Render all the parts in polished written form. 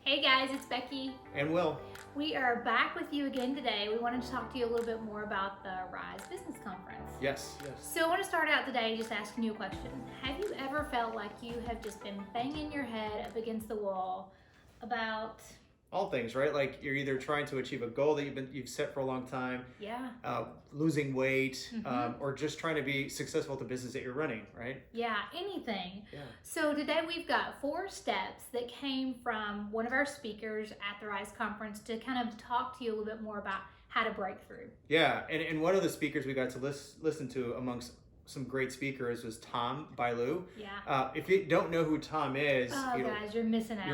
Hey guys, it's Becky. And Will. We are back with you again today. We wanted to talk to you a little bit more about the Rise Business Conference. Yes. So I want to start out today just asking you a question. Have you ever felt like you have just been banging your head up against the wall about All things, right? Like you're either trying to achieve a goal that you've set for a long time, losing weight, or just trying to be successful at the business that you're running, right? Yeah, anything. Yeah. So today we've got 4 steps that came from one of our speakers at the Rise Conference to kind of talk to you a little bit more about how to break through. Yeah, and one of the speakers we got to listen to amongst some great speakers was Tom Bilyeu. Yeah. If you don't know who Tom is, guys, you're missing out.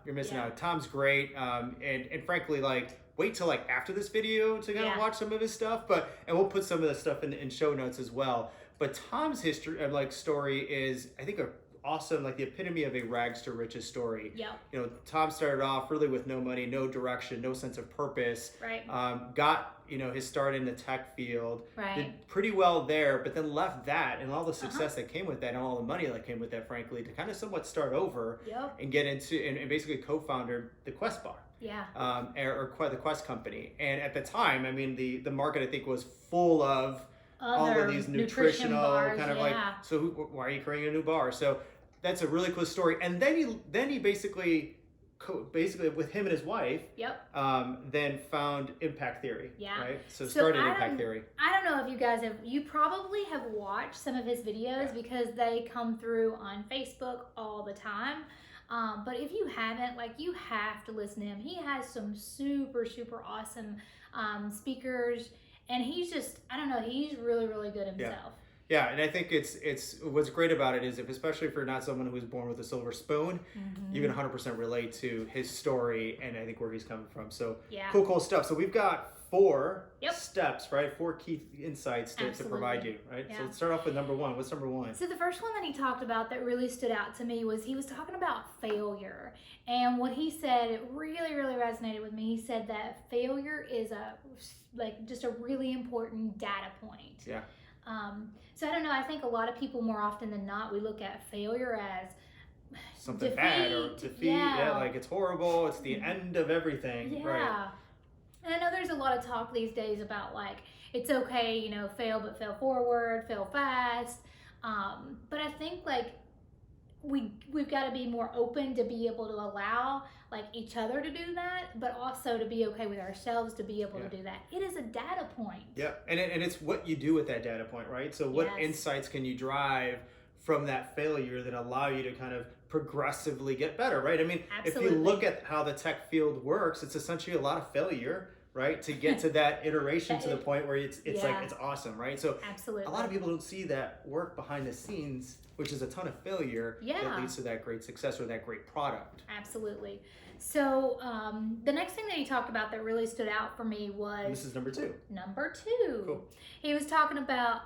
You're missing out. Tom's great, and frankly, like, wait till like after this video to kind of watch some of his stuff. And we'll put some of the stuff in show notes as well. But Tom's history, story is, I think, awesome, like the epitome of a rags to riches story. Yep. Tom started off really with no money, no direction, no sense of purpose. Right. Got his start in the tech field. Right. Did pretty well there, but then left that and all the success that came with that and all the money that came with that, frankly, to kind of somewhat start over. Yep. And get into and basically co-founded the Quest Bar. Yeah. Or the Quest company. And at the time, I mean, the market, I think, was full of all of these nutritional bars, kind of why are you creating a new bar? So that's a really cool story. And then he basically with him and his wife, then found impact theory. Yeah. Right. So started impact theory. I don't know if you guys you probably have watched some of his videos because they come through on Facebook all the time. But if you haven't, you have to listen to him. He has some super, super awesome speakers, and he's just, I don't know, he's really, really good himself. Yeah, and I think it's what's great about it is especially if you're not someone who was born with a silver spoon, you can 100% relate to his story and I think where he's coming from. So cool stuff. So we've got 4 steps, right? 4 key insights to provide you, right? Yeah. So let's start off with number 1. What's number 1? So the first one that he talked about that really stood out to me was he was talking about failure. And what he said, it really, really resonated with me. He said that failure is just a really important data point. Yeah. So I don't know, I think a lot of people more often than not, we look at failure as something defeat, bad or defeat. Yeah, like it's horrible, it's the end of everything. Yeah. Right. And I know there's a lot of talk these days about it's okay, fail but fail forward, fail fast. But I think we've got to be more open to be able to allow each other to do that, but also to be okay with ourselves to be able to do that. It is a data point. Yeah, and it's what you do with that data point, right? So what insights can you drive from that failure that allow you to kind of progressively get better, right? I mean, Absolutely. If you look at how the tech field works, it's essentially a lot of failure, right? To get to that iteration to the point where it's awesome, right? So Absolutely. A lot of people don't see that work behind the scenes, which is a ton of failure that leads to that great success or that great product. Absolutely. So the next thing that he talked about that really stood out for me was... And this is number 2. Number 2. Cool. He was talking about,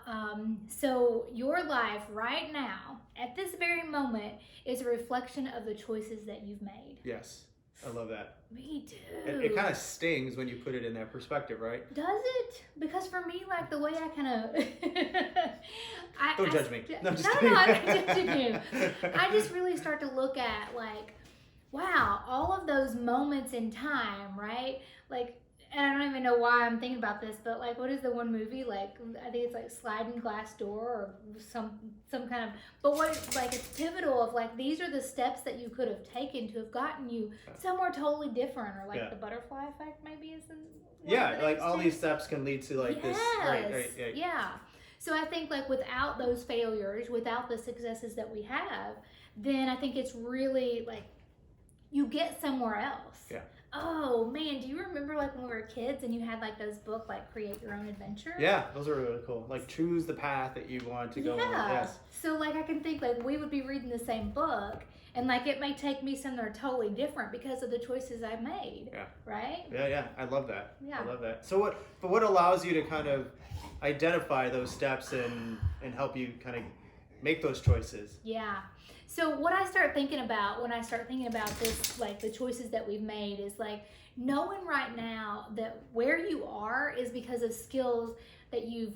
so your life right now, at this very moment, is a reflection of the choices that you've made. Yes. I love that. Me too. It kind of stings when you put it in that perspective, right? Does it? Because for me, the way I kind of... Don't judge me. No, I'm just kidding. I'm not judging you. I just really start to look at, wow, all of those moments in time, right? And I don't even know why I'm thinking about this, but what is the one movie? I think it's Sliding Glass Door or some kind of, but what it's pivotal of these are the steps that you could have taken to have gotten you somewhere totally different, or the butterfly effect maybe is all these steps can lead to this. Right. Yeah. So I think without those failures, without the successes that we have, then I think it's really you get somewhere else. Yeah. Oh man, do you remember when we were kids and you had those books Create Your Own Adventure? Yeah, those are really cool. Choose the path that you want to go on. Yes. So I can think we would be reading the same book and it may take me somewhere totally different because of the choices I made. Yeah. Right? Yeah. I love that. Yeah. I love that. So what allows you to kind of identify those steps and help you kind of make those choices? Yeah. So what I start thinking about when I start thinking about this, the choices that we've made is knowing right now that where you are is because of skills that you've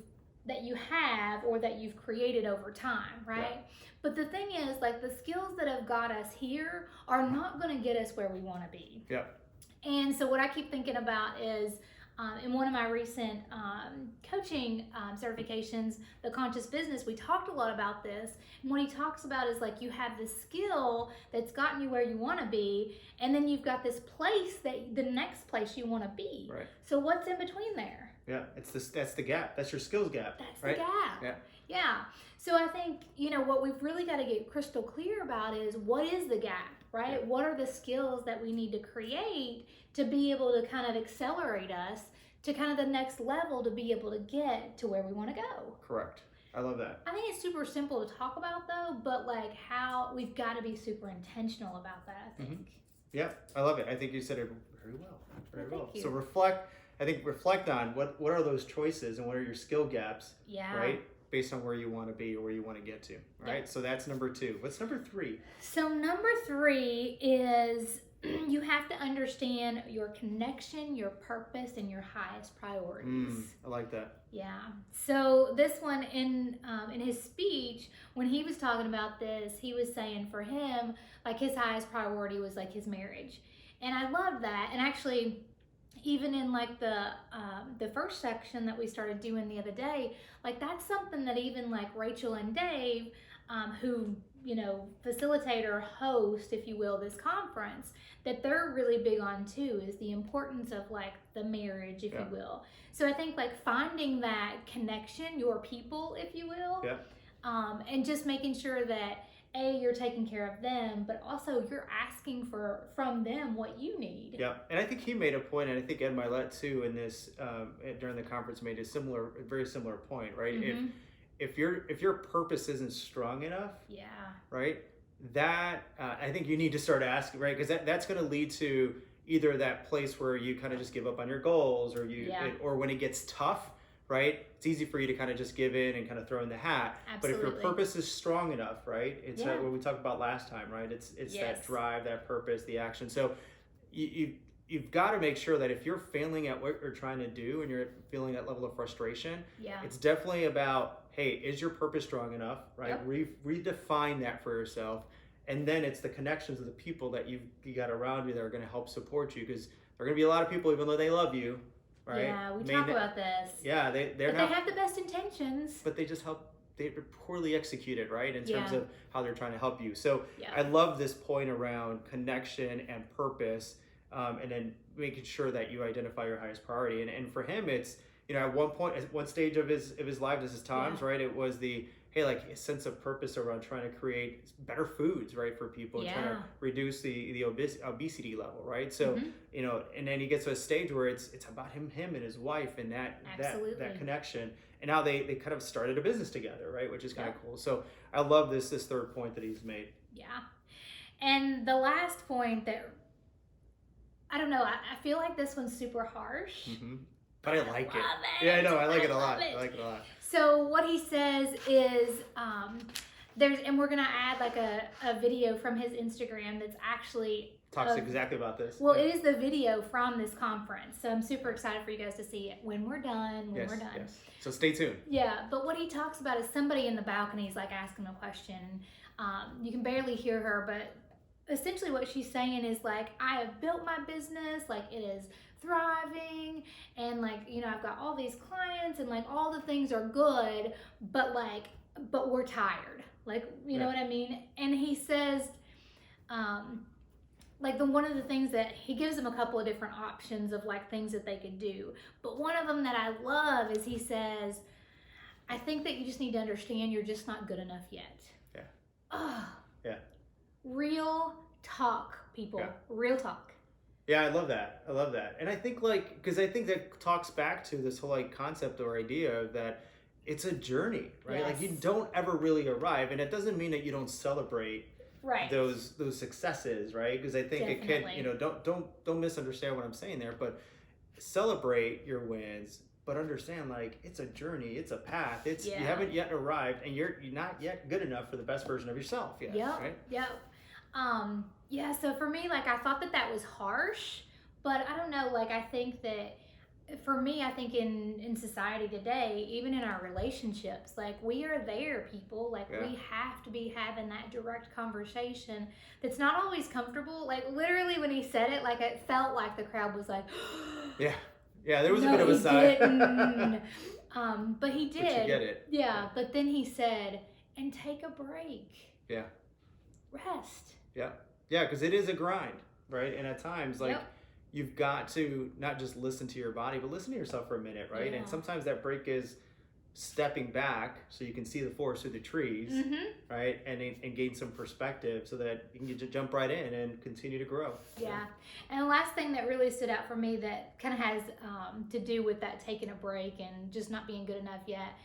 that you have or that you've created over time, right? Yeah. But the thing is, like, the skills that have got us here are not going to get us where we want to be. Yeah. And so what I keep thinking about is, in one of my recent coaching certifications, the conscious business, we talked a lot about this. And what he talks about is, like, you have this skill that's gotten you where you want to be, and then you've got this place that the next place you want to be. Right. So what's in between there? Yeah, that's the gap. That's your skills gap. That's right? the gap. Yeah. Yeah. So I think, what we've really got to get crystal clear about is, what is the gap, right? Yeah. What are the skills that we need to create to be able to kind of accelerate us to kind of the next level to be able to get to where we want to go? Correct. I love that. I think it's super simple to talk about, though, but like how we've got to be super intentional about that, I think. Mm-hmm. Yeah, I love it. I think you said it very well. Very Well, well. thank you. So reflect on what are those choices and what are your skill gaps, Yeah. right? Based on where you want to be or where you want to get to, right? Yeah. So that's number 2. What's number 3? So number 3 is you have to understand your connection, your purpose, and your highest priorities. I like that. Yeah. So this one in his speech, when he was talking about this, he was saying for him, like, his highest priority was like his marriage, and I love that. And actually, even in like the first section that we started doing the other day, like, that's something that even like Rachel and Dave, who facilitate or host, if you will, this conference, that they're really big on too, is the importance of like the marriage, if Yeah. you will. So I think like finding that connection, your people, if you will, Yeah. and just making sure that you're taking care of them, but also you're asking from them what you need. Yeah, and I think he made a point, and I think Ed Milet too in this during the conference made a very similar point, right? Mm-hmm. If your purpose isn't strong enough, Yeah. right? That I think you need to start asking, right? Because that's going to lead to either that place where you kind of just give up on your goals, or or when it gets tough, right? It's easy for you to kind of just give in and kind of throw in the hat. Absolutely. But if your purpose is strong enough, right? It's what we talked about last time, right? It's Yes. that drive, that purpose, the action. So you've got to make sure that if you're failing at what you're trying to do and you're feeling that level of frustration, it's definitely about, hey, is your purpose strong enough, right? Yep. Redefine that for yourself. And then it's the connections of the people that you got around you that are going to help support you, because there are going to be a lot of people, even though they love you, right? Yeah, we talk about this. Yeah, they have the best intentions. But they just they're poorly executed, right? In terms of how they're trying to help you. So Yeah. I love this point around connection and purpose, and then making sure that you identify your highest priority. And for him, it's, at one stage of his life, this is Tom's, right? It was like a sense of purpose around trying to create better foods, right, for people, and trying to reduce the obesity level, right? So, and then he gets to a stage where it's about him and his wife, and that connection. And now they kind of started a business together, right? Which is kind of cool. So I love this third point that he's made. Yeah. And the last point that, I don't know, I feel like this one's super harsh. Mm-hmm. But I like it. Yeah, I know. I like it a lot. I like it a lot. So what he says is, and we're gonna add like a video from his Instagram that's actually talks exactly about this. Well, it is the video from this conference, so I'm super excited for you guys to see it when we're done. Yes. So stay tuned. Yeah, but what he talks about is somebody in the balcony is like asking a question. You can barely hear her, but essentially what she's saying is like, I have built my business, like it is thriving, and like, I've got all these clients, and like all the things are good, but we're tired, like, you know what I mean? And he says, like, one of the things that he gives them a couple of different options of like things that they could do, but one of them that I love is he says, I think that you just need to understand you're just not good enough yet. Yeah. Oh. Yeah. Real talk, people. Yeah. Real talk. Yeah, I love that. And I think because I think that talks back to this whole like concept or idea that it's a journ't, right? Yes. Like you don't ever really arrive, and it doesn't mean that you don't celebrate those successes, right? Because I think Definitely. it can, don't misunderstand what I'm saying there, but celebrate your wins, but understand like it's a journey, it's a path. You haven't yet arrived, and you're not yet good enough for the best version of yourself yet, right? Yep. So for me, like, I thought that was harsh, but I don't know, like, I think that for me, I think in society today, even in our relationships, like we are there, people. Like we have to be having that direct conversation that's not always comfortable. Like literally when he said it, like it felt like the crowd was like, yeah, there was no, a bit of a sigh. But he did. But you get it. Yeah, but then he said, and take a break. Yeah. Rest. Yeah, because it is a grind, right? And at times, like. You've got to not just listen to your body, but listen to yourself for a minute, right? And sometimes that break is stepping back so you can see the forest through the trees, right? And gain some perspective so that you can get to jump right in and continue to grow. Yeah. And the last thing that really stood out for me that kind of has to do with that taking a break and just not being good enough yet,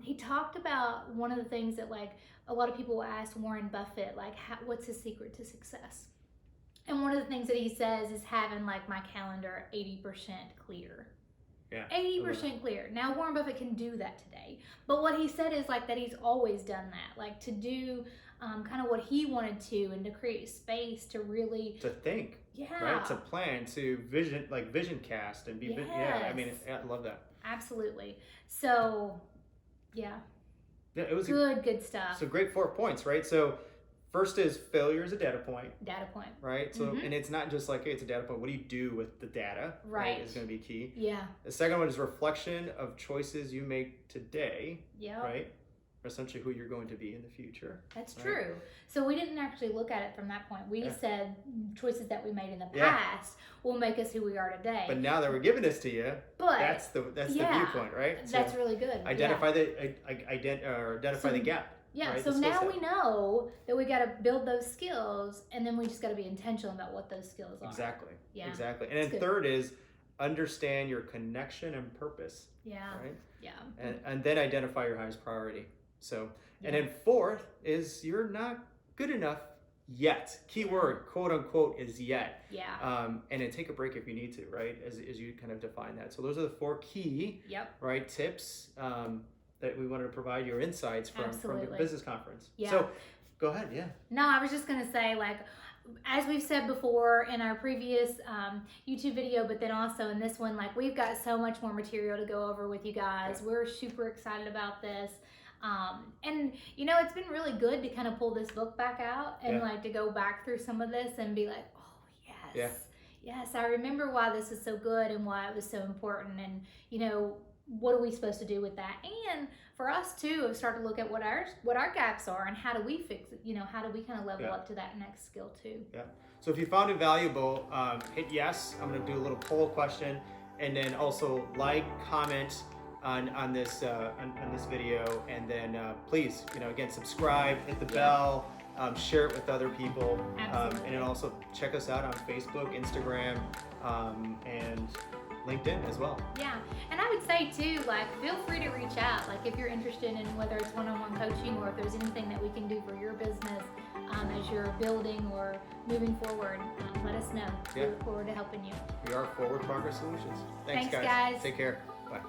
he talked about one of the things that like a lot of people ask Warren Buffett, like what's his secret to success? And one of the things that he says is having like my calendar 80% clear. Yeah. 80% clear. Now Warren Buffett can do that today. But what he said is like that he's always done that. Like to do kind of what he wanted to and to create space to really... To think. Yeah. Right? To plan, to vision cast and be... Yes. Yeah, I mean, I love that. Absolutely. So, yeah. Yeah, it was good stuff. So great 4 points, right? So... First is failure is a data point. Data point. Right? So, and it's not just like, hey, it's a data point. What do you do with the data? Right. Is going to be key. Yeah. The second one is reflection of choices you make today. Yeah. Right? Essentially who you're going to be in the future. That's true. So we didn't actually look at it from that point. We said choices that we made in the past will make us who we are today. But now that we're giving this to you, that's the viewpoint, right? That's really good. Identify identify the gap. Yeah, right? So now we know that we got to build those skills, and then we just got to be intentional about what those skills are. Exactly. Yeah. Exactly. And then third is understand your connection and purpose. Yeah. Right? Yeah. And then identify your highest priority. So, and then fourth is you're not good enough yet. Keyword, quote unquote, is yet. Yeah. And then take a break if you need to, right? As you kind of define that. So those are the 4 key, right, tips that we wanted to provide your insights from the business conference. Yeah. So go ahead. Yeah. No, I was just going to say, like, as we've said before in our previous YouTube video, but then also in this one, like we've got so much more material to go over with you guys. We're super excited about this. And you know, it's been really good to kind of pull this book back out and like to go back through some of this and be like, oh yes, yes, I remember why this is so good and why it was so important. And you know, what are we supposed to do with that? And for us too, start to look at what our gaps are and how do we fix it? You know, how do we kind of level up to that next skill too? Yeah. So if you found it valuable, hit yes. I'm going to do a little poll question, and then also like, comment on this video, and then please, you know, again, subscribe, hit the bell, share it with other people, and then also check us out on Facebook, Instagram, and LinkedIn as well. Yeah, and I would say too, like, feel free to reach out. Like, if you're interested in whether it's one-on-one coaching or if there's anything that we can do for your business as you're building or moving forward, let us know. We look forward to helping you. We are Forward Progress Solutions. Thanks guys. Take care. Bye.